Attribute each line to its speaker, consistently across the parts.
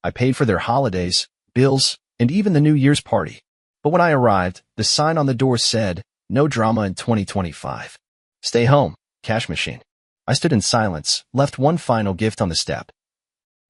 Speaker 1: I paid for their holidays, bills, and even the New Year's party. But when I arrived, the sign on the door said, "No drama in 2025. Stay home, cash machine." I stood in silence, left one final gift on the step.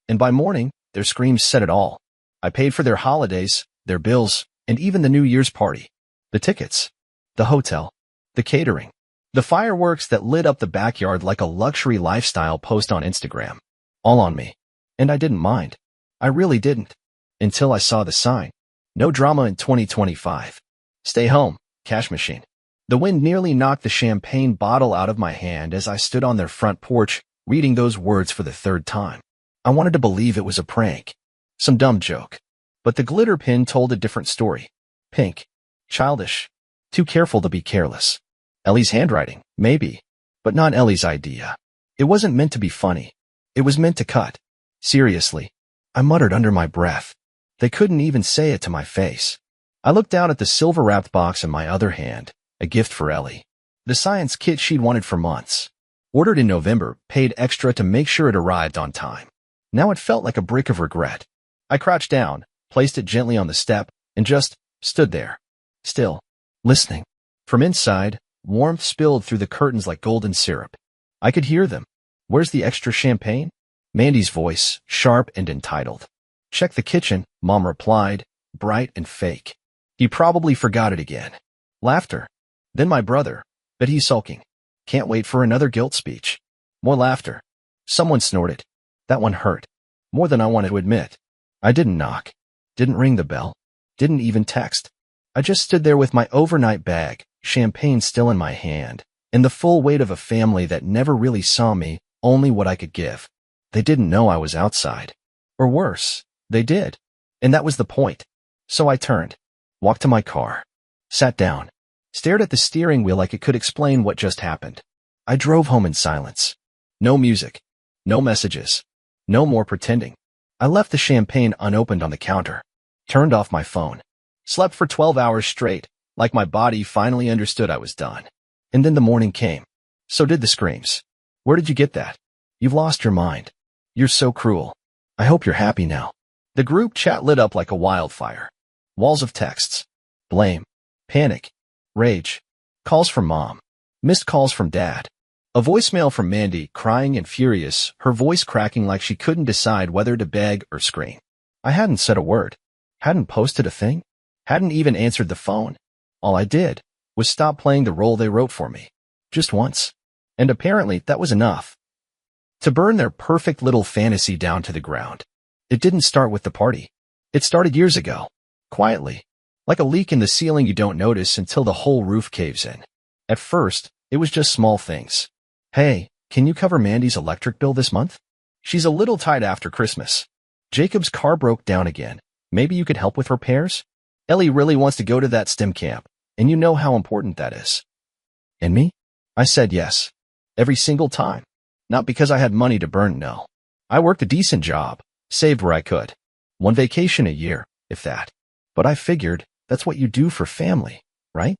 Speaker 1: And by morning, their screams said it all. I paid for their holidays, their bills, and even the New Year's party. The tickets, the hotel, the catering, the fireworks that lit up the backyard like a luxury lifestyle post on Instagram. All on me. And I didn't mind. I really didn't. Until I saw the sign. No drama in 2025. Stay home, cash machine. The wind nearly knocked the champagne bottle out of my hand as I stood on their front porch, reading those words for the third time. I wanted to believe it was a prank. Some dumb joke. But the glitter pin told a different story. Pink. Childish. Too careful to be careless. Ellie's handwriting, maybe. But not Ellie's idea. It wasn't meant to be funny. It was meant to cut. Seriously. I muttered under my breath. They couldn't even say it to my face. I looked down at the silver-wrapped box in my other hand, a gift for Ellie. The science kit she'd wanted for months. Ordered in November, paid extra to make sure it arrived on time. Now it felt like a brick of regret. I crouched down, placed it gently on the step, and just stood there. Still. Listening. From inside, warmth spilled through the curtains like golden syrup. I could hear them. "Where's the extra champagne?" Mandy's voice, sharp and entitled. "Check the kitchen," Mom replied, bright and fake. He probably forgot it again. Laughter. Then my brother. But he's sulking. Can't wait for another guilt speech. More laughter. Someone snorted. That one hurt. More than I wanted to admit. I didn't knock. Didn't ring the bell. Didn't even text. I just stood there with my overnight bag, champagne still in my hand, and the full weight of a family that never really saw me, only what I could give. They didn't know I was outside. Or worse, they did. And that was the point. So I turned, walked to my car, sat down, stared at the steering wheel like it could explain what just happened. I drove home in silence. No music. No messages. No more pretending. I left the champagne unopened on the counter. Turned off my phone. Slept for 12 hours straight, like my body finally understood I was done. And then the morning came. So did the screams. "Where did you get that? You've lost your mind. You're so cruel. I hope you're happy now." The group chat lit up like a wildfire. Walls of texts. Blame. Panic. Rage. Calls from Mom. Missed calls from Dad. A voicemail from Mandy, crying and furious, her voice cracking like she couldn't decide whether to beg or scream. I hadn't said a word. Hadn't posted a thing. Hadn't even answered the phone. All I did was stop playing the role they wrote for me. Just once. And apparently that was enough. To burn their perfect little fantasy down to the ground. It didn't start with the party. It started years ago. Quietly. Like a leak in the ceiling you don't notice until the whole roof caves in. At first, it was just small things. "Hey, can you cover Mandy's electric bill this month? She's a little tight after Christmas. Jacob's car broke down again. Maybe you could help with repairs? Ellie really wants to go to that STEM camp, and you know how important that is." And me? I said yes. Every single time. Not because I had money to burn, no. I worked a decent job, saved where I could. One vacation a year, if that. But I figured that's what you do for family, right?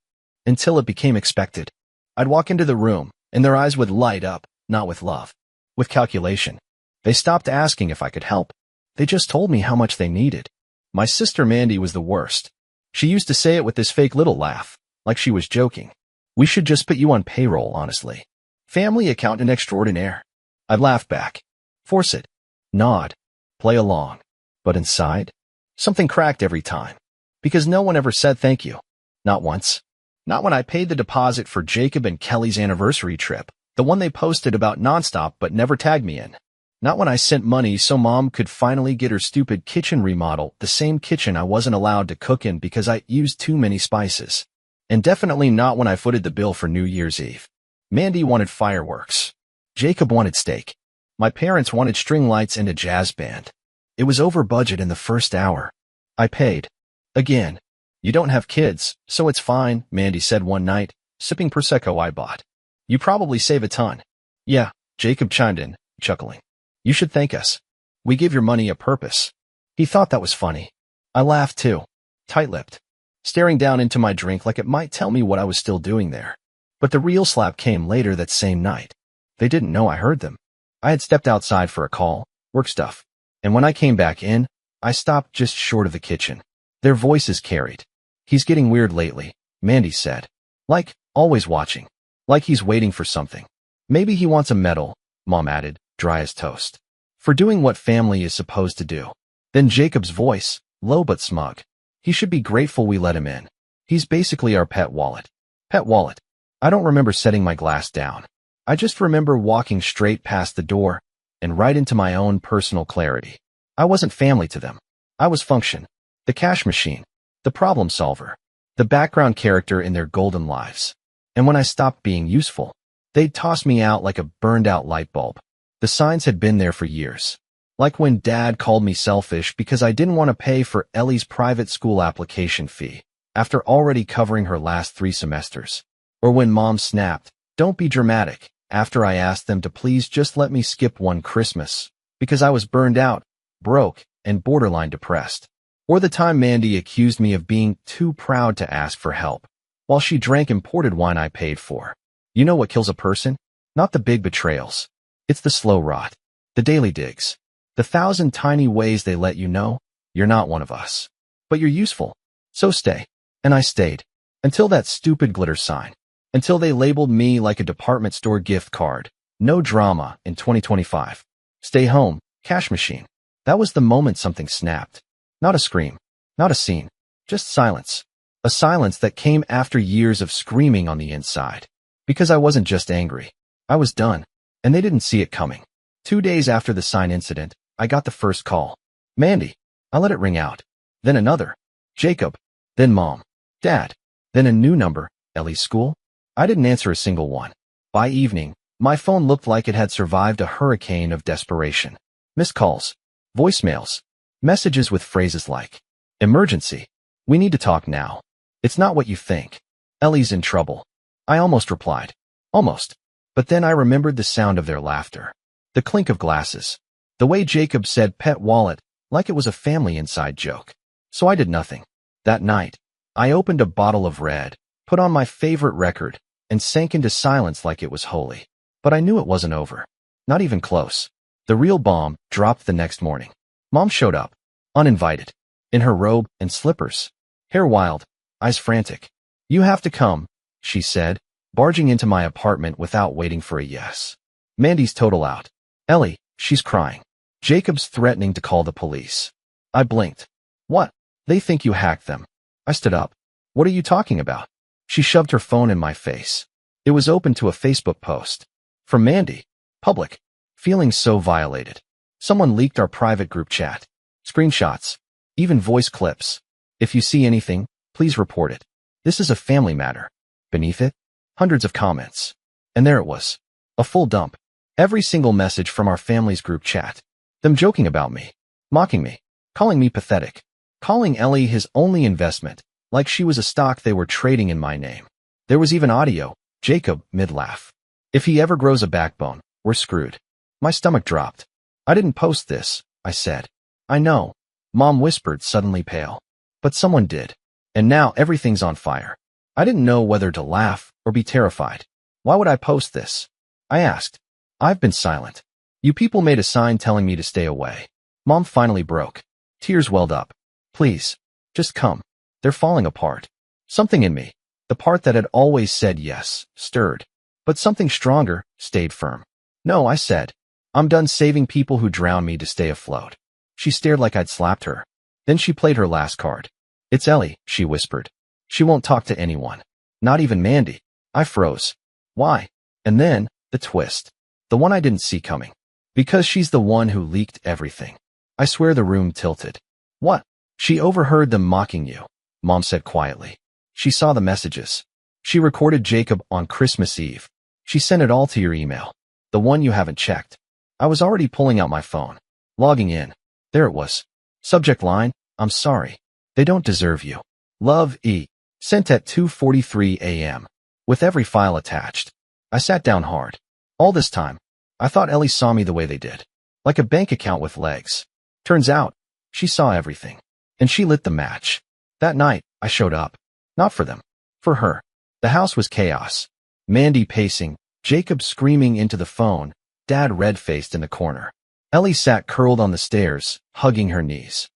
Speaker 1: Until it became expected. I'd walk into the room, and their eyes would light up, not with love. With calculation. They stopped asking if I could help. They just told me how much they needed. My sister Mandy was the worst. She used to say it with this fake little laugh, like she was joking. "We should just put you on payroll, honestly. Family accountant extraordinaire." I'd laugh back. Force it. Nod. Play along. But inside, something cracked every time. Because no one ever said thank you. Not once. Not when I paid the deposit for Jacob and Kelly's anniversary trip, the one they posted about nonstop but never tagged me in. Not when I sent money so Mom could finally get her stupid kitchen remodel, the same kitchen I wasn't allowed to cook in because I used too many spices. And definitely not when I footed the bill for New Year's Eve. Mandy wanted fireworks. Jacob wanted steak. My parents wanted string lights and a jazz band. It was over budget in the first hour. I paid. Again. "You don't have kids, so it's fine," Mandy said one night, sipping Prosecco I bought. "You probably save a ton." "Yeah," Jacob chimed in, chuckling. "You should thank us. We give your money a purpose." He thought that was funny. I laughed too, tight-lipped, staring down into my drink like it might tell me what I was still doing there. But the real slap came later that same night. They didn't know I heard them. I had stepped outside for a call, work stuff, and when I came back in, I stopped just short of the kitchen. Their voices carried. He's getting weird lately, Mandy said. Like, always watching. Like he's waiting for something. Maybe he wants a medal, Mom added, dry as toast. For doing what family is supposed to do. Then Jacob's voice, low but smug. He should be grateful we let him in. He's basically our pet wallet. Pet wallet. I don't remember setting my glass down. I just remember walking straight past the door and right into my own personal clarity. I wasn't family to them. I was function. The cash machine. The problem solver. The background character in their golden lives. And when I stopped being useful, they'd toss me out like a burned-out light bulb. The signs had been there for years. Like when Dad called me selfish because I didn't want to pay for Ellie's private school application fee after already covering her last 3 semesters. Or when Mom snapped, "Don't be dramatic," after I asked them to please just let me skip one Christmas because I was burned out, broke, and borderline depressed. Or the time Mandy accused me of being too proud to ask for help while she drank imported wine I paid for. You know what kills a person? Not the big betrayals. It's the slow rot. The daily digs. The 1,000 tiny ways they let you know you're not one of us. But you're useful. So stay. And I stayed. Until that stupid glitter sign. Until they labeled me like a department store gift card. No drama in 2025. Stay home, cash machine. That was the moment something snapped. Not a scream. Not a scene. Just silence. A silence that came after years of screaming on the inside. Because I wasn't just angry. I was done. And they didn't see it coming. 2 days after the sign incident, I got the first call. Mandy. I let it ring out. Then another. Jacob. Then Mom. Dad. Then a new number. Ellie's school. I didn't answer a single one. By evening, my phone looked like it had survived a hurricane of desperation. Missed calls. Voicemails. Messages with phrases like, "Emergency. We need to talk now. It's not what you think. Ellie's in trouble." I almost replied. Almost. But then I remembered the sound of their laughter. The clink of glasses. The way Jacob said pet wallet, like it was a family inside joke. So I did nothing. That night, I opened a bottle of red, put on my favorite record, and sank into silence like it was holy. But I knew it wasn't over. Not even close. The real bomb dropped the next morning. Mom showed up, uninvited, in her robe and slippers, hair wild, eyes frantic. "You have to come," she said, barging into my apartment without waiting for a yes. "Mandy's total out. Ellie, she's crying. Jacob's threatening to call the police." I blinked. "What? They think you hacked them." I stood up. "What are you talking about?" She shoved her phone in my face. It was open to a Facebook post. From Mandy. Public. Feeling so violated. Someone leaked our private group chat. Screenshots. Even voice clips. "If you see anything, please report it. This is a family matter." Beneath it, hundreds of comments. And there it was. A full dump. Every single message from our family's group chat. Them joking about me. Mocking me. Calling me pathetic. Calling Ellie his only investment, like she was a stock they were trading in my name. There was even audio. Jacob, mid-laugh. "If he ever grows a backbone, we're screwed." My stomach dropped. "I didn't post this," I said. "I know," Mom whispered, suddenly pale. "But someone did. And now everything's on fire." I didn't know whether to laugh or be terrified. "Why would I post this?" I asked. "I've been silent. You people made a sign telling me to stay away." Mom finally broke. Tears welled up. "Please, just come. They're falling apart." Something in me, the part that had always said yes, stirred. But something stronger stayed firm. "No," I said. "I'm done saving people who drown me to stay afloat." She stared like I'd slapped her. Then she played her last card. "It's Ellie," she whispered. "She won't talk to anyone. Not even Mandy." I froze. Why? And then, the twist. The one I didn't see coming. Because she's the one who leaked everything. I swear the room tilted. "What?" "She overheard them mocking you," Mom said quietly. "She saw the messages. She recorded Jacob on Christmas Eve. She sent it all to your email. The one you haven't checked." I was already pulling out my phone. Logging in. There it was. Subject line, "I'm sorry. They don't deserve you. Love E." Sent at 2:43 a.m. With every file attached. I sat down hard. All this time, I thought Ellie saw me the way they did. Like a bank account with legs. Turns out, she saw everything. And she lit the match. That night, I showed up. Not for them. For her. The house was chaos. Mandy pacing, Jacob screaming into the phone, Dad red-faced in the corner. Ellie sat curled on the stairs, hugging her knees.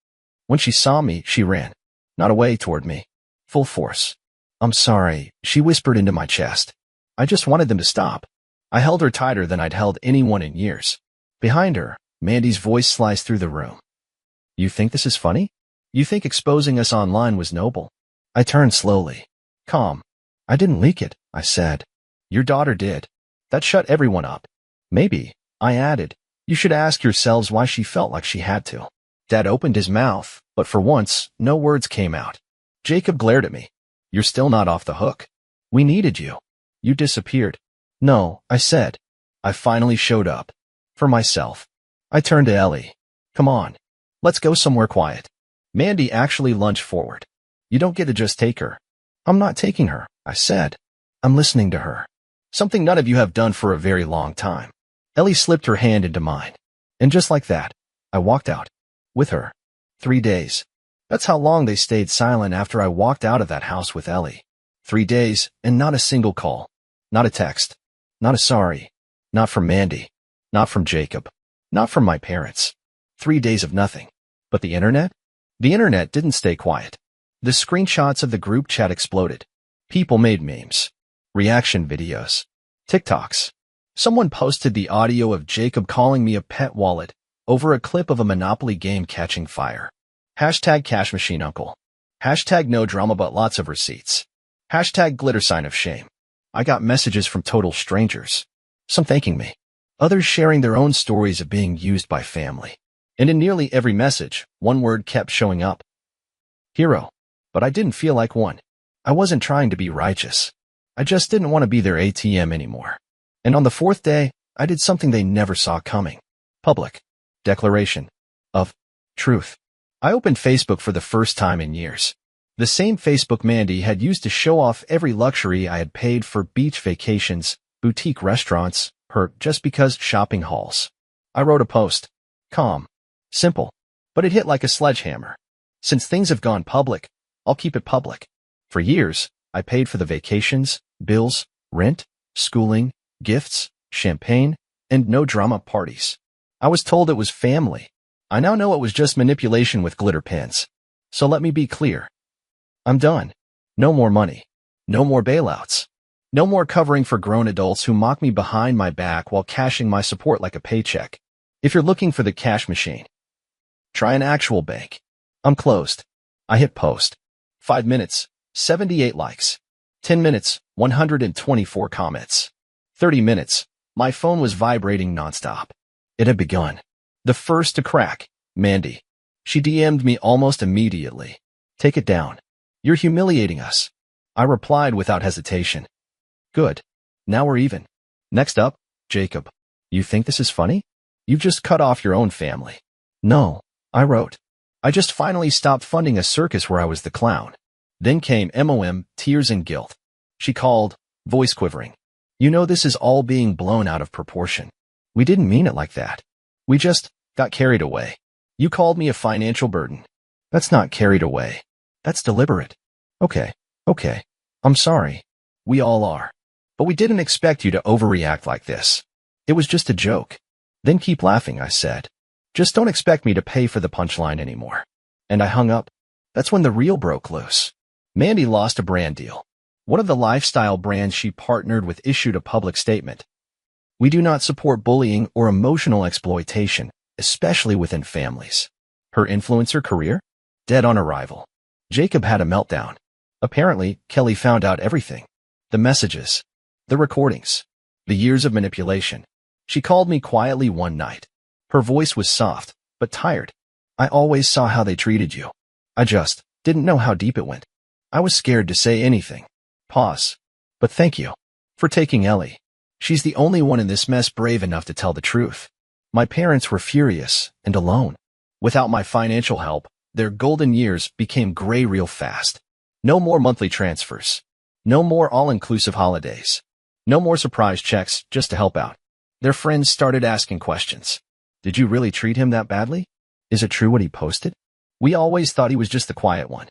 Speaker 1: When she saw me, she ran. Not away toward me. Full force. I'm sorry, she whispered into my chest. I just wanted them to stop. I held her tighter than I'd held anyone in years. Behind her, Mandy's voice sliced through the room. You think this is funny? You think exposing us online was noble? I turned slowly. Calm. I didn't leak it, I said. Your daughter did. That shut everyone up. Maybe, I added, you should ask yourselves why she felt like she had to. Dad opened his mouth, but for once, no words came out. Jacob glared at me. You're still not off the hook. We needed you. You disappeared. No, I said. I finally showed up. For myself. I turned to Ellie. Come on. Let's go somewhere quiet. Mandy actually lunged forward. You don't get to just take her. I'm not taking her, I said. I'm listening to her. Something none of you have done for a very long time. Ellie slipped her hand into mine. And just like that, I walked out. With her. 3 days. That's how long they stayed silent after I walked out of that house with Ellie. 3 days, and not a single call. Not a text. Not a sorry. Not from Mandy. Not from Jacob. Not from my parents. 3 days of nothing. But the internet? The internet didn't stay quiet. The screenshots of the group chat exploded. People made memes. Reaction videos. TikToks. Someone posted the audio of Jacob calling me a pet wallet over a clip of a Monopoly game catching fire. Hashtag cash machine uncle. Hashtag no drama but lots of receipts. Hashtag glitter sign of shame. I got messages from total strangers. Some thanking me. Others sharing their own stories of being used by family. And in nearly every message, one word kept showing up. Hero. But I didn't feel like one. I wasn't trying to be righteous. I just didn't want to be their ATM anymore. And on the 4th day, I did something they never saw coming. Public. Declaration. Of. Truth. I opened Facebook for the first time in years. The same Facebook Mandy had used to show off every luxury I had paid for beach vacations, boutique restaurants, her just because shopping hauls. I wrote a post. Calm. Simple. But it hit like a sledgehammer. Since things have gone public, I'll keep it public. For years, I paid for the vacations, bills, rent, schooling, gifts, champagne, and no drama parties. I was told it was family. I now know it was just manipulation with glitter pins. So let me be clear. I'm done. No more money. No more bailouts. No more covering for grown adults who mock me behind my back while cashing my support like a paycheck. If you're looking for the cash machine, try an actual bank. I'm closed. I hit post. 5 minutes, 78 likes. 10 minutes, 124 comments. 30 minutes, my phone was vibrating nonstop. It had begun. The first to crack, Mandy. She DM'd me almost immediately. Take it down. You're humiliating us. I replied without hesitation. Good. Now we're even. Next up, Jacob. You think this is funny? You've just cut off your own family. No, I wrote. I just finally stopped funding a circus where I was the clown. Then came MOM, tears and guilt. She called, voice quivering. You know this is all being blown out of proportion. We didn't mean it like that. We just got carried away. You called me a financial burden. That's not carried away. That's deliberate. Okay. I'm sorry. We all are. But we didn't expect you to overreact like this. It was just a joke. Then keep laughing, I said. Just don't expect me to pay for the punchline anymore. And I hung up. That's when the real broke loose. Mandy lost a brand deal. One of the lifestyle brands she partnered with issued a public statement. We do not support bullying or emotional exploitation, especially within families. Her influencer career? Dead on arrival. Jacob had a meltdown. Apparently, Kelly found out everything. The messages. The recordings. The years of manipulation. She called me quietly one night. Her voice was soft, but tired. I always saw how they treated you. I just didn't know how deep it went. I was scared to say anything. Pause. But thank you for taking Ellie. She's the only one in this mess brave enough to tell the truth. My parents were furious and alone. Without my financial help, their golden years became gray real fast. No more monthly transfers. No more all-inclusive holidays. No more surprise checks just to help out. Their friends started asking questions. Did you really treat him that badly? Is it true what he posted? We always thought he was just the quiet one.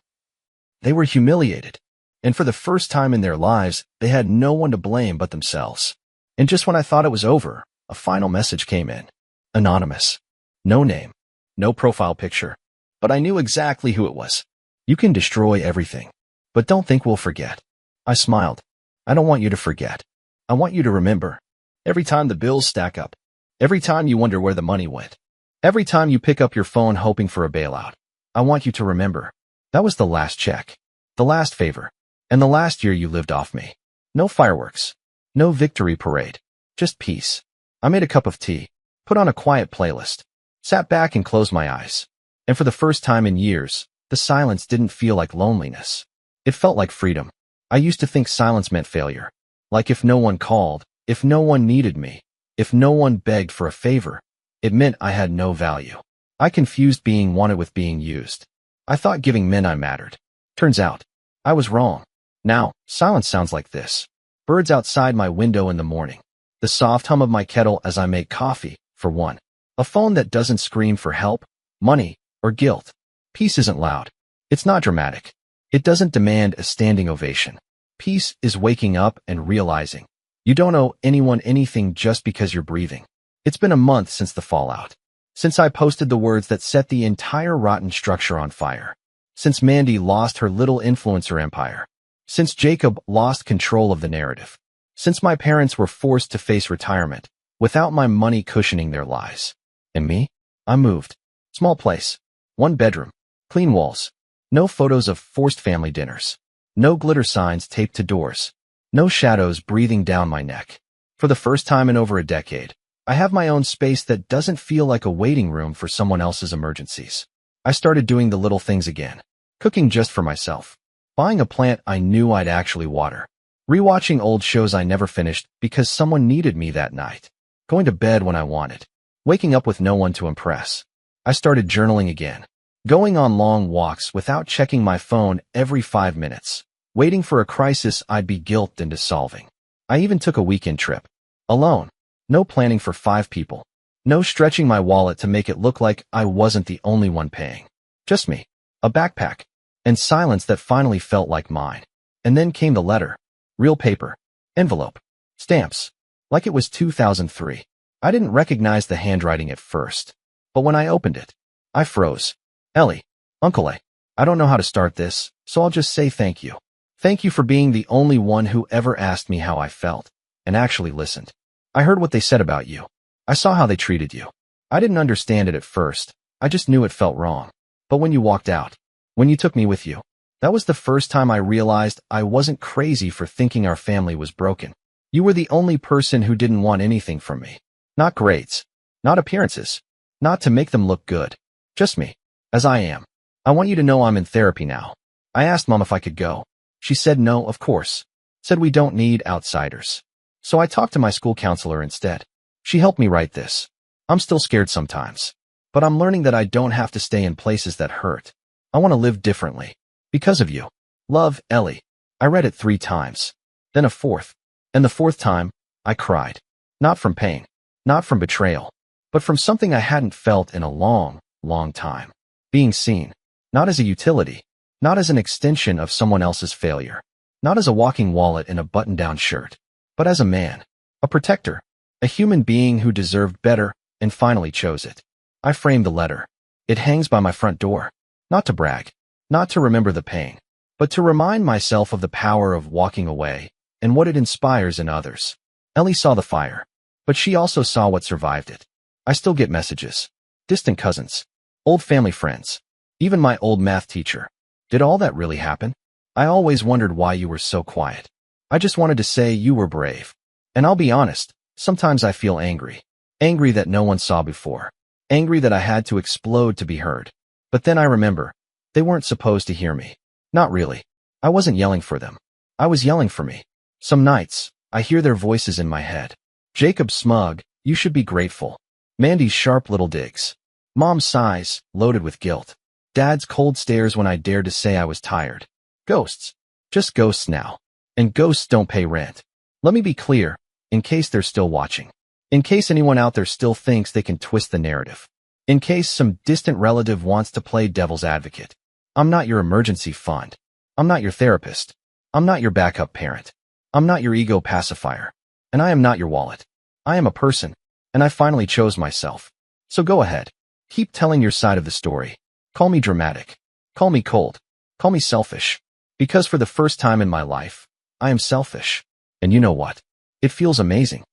Speaker 1: They were humiliated. And for the first time in their lives, they had no one to blame but themselves. And just when I thought it was over, a final message came in. Anonymous. No name. No profile picture. but I knew exactly who it was. You can destroy everything, but don't think we'll forget. I smiled. I don't want you to forget. I want you to remember. Every time the bills stack up. Every time you wonder where the money went. Every time you pick up your phone hoping for a bailout. I want you to remember. That was the last check. The last favor. And the last year you lived off me. No fireworks. No victory parade. Just peace. I made a cup of tea. Put on a quiet playlist. Sat back and closed my eyes. And for the first time in years, the silence didn't feel like loneliness. It felt like freedom. I used to think silence meant failure. Like if no one called, if no one needed me, if no one begged for a favor, it meant I had no value. I confused being wanted with being used. I thought giving meant I mattered. Turns out, I was wrong. Now, silence sounds like this. Birds outside my window in the morning. The soft hum of my kettle as I make coffee, for one. A phone that doesn't scream for help, money, or guilt. Peace isn't loud. It's not dramatic. It doesn't demand a standing ovation. Peace is waking up and realizing you don't owe anyone anything just because you're breathing. It's been a month since the fallout. Since I posted the words that set the entire rotten structure on fire. Since Mandy lost her little influencer empire. Since Jacob lost control of the narrative. Since my parents were forced to face retirement without my money cushioning their lies. And me? I moved. Small place. 1 bedroom. Clean walls. No photos of forced family dinners. No glitter signs taped to doors. No shadows breathing down my neck. For the first time in over a decade, I have my own space that doesn't feel like a waiting room for someone else's emergencies. I started doing the little things again. Cooking just for myself. Buying a plant I knew I'd actually water. Rewatching old shows I never finished because someone needed me that night. Going to bed when I wanted. Waking up with no one to impress. I started journaling again. Going on long walks without checking my phone every 5 minutes. Waiting for a crisis I'd be guilted into solving. I even took a weekend trip. Alone. No planning for 5 people. No stretching my wallet to make it look like I wasn't the only one paying. Just me. A backpack. And silence that finally felt like mine. And then came the letter. Real paper. Envelope. Stamps. Like it was 2003. I didn't recognize the handwriting at first. But when I opened it, I froze. Ellie. Uncle A. I don't know how to start this, so I'll just say thank you. Thank you for being the only one who ever asked me how I felt, and actually listened. I heard what they said about you. I saw how they treated you. I didn't understand it at first. I just knew it felt wrong. But when you walked out, when you took me with you, that was the first time I realized I wasn't crazy for thinking our family was broken. You were the only person who didn't want anything from me. Not grades. Not appearances. Not to make them look good. Just me. As I am. I want you to know I'm in therapy now. I asked Mom if I could go. She said no, of course. Said we don't need outsiders. So I talked to my school counselor instead. She helped me write this. I'm still scared sometimes. But I'm learning that I don't have to stay in places that hurt. I want to live differently. Because of you. Love, Ellie. I read it 3 times. Then a 4th. And the 4th time, I cried. Not from pain. Not from betrayal. But from something I hadn't felt in a long, long time. Being seen. Not as a utility. Not as an extension of someone else's failure. Not as a walking wallet in a button-down shirt. But as a man. A protector. A human being who deserved better and finally chose it. I framed the letter. It hangs by my front door. Not to brag. Not to remember the pain. But to remind myself of the power of walking away and what it inspires in others. Ellie saw the fire. But she also saw what survived it. I still get messages. Distant cousins. Old family friends. Even my old math teacher. Did all that really happen? I always wondered why you were so quiet. I just wanted to say you were brave. And I'll be honest, sometimes I feel angry. Angry that no one saw before. Angry that I had to explode to be heard. But then I remember, they weren't supposed to hear me. Not really. I wasn't yelling for them. I was yelling for me. Some nights, I hear their voices in my head. Jacob's smug, you should be grateful. Mandy's sharp little digs. Mom's sighs, loaded with guilt. Dad's cold stares when I dared to say I was tired. Ghosts. Just ghosts now. And ghosts don't pay rent. Let me be clear, in case they're still watching. In case anyone out there still thinks they can twist the narrative. In case some distant relative wants to play devil's advocate. I'm not your emergency fund. I'm not your therapist. I'm not your backup parent. I'm not your ego pacifier. And I am not your wallet. I am a person. And I finally chose myself. So go ahead. Keep telling your side of the story. Call me dramatic. Call me cold. Call me selfish. Because for the first time in my life, I am selfish. And you know what? It feels amazing.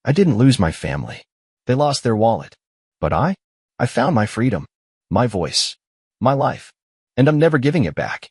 Speaker 1: I didn't lose my family. They lost their wallet. But I found my freedom, my voice, my life. And I'm never giving it back.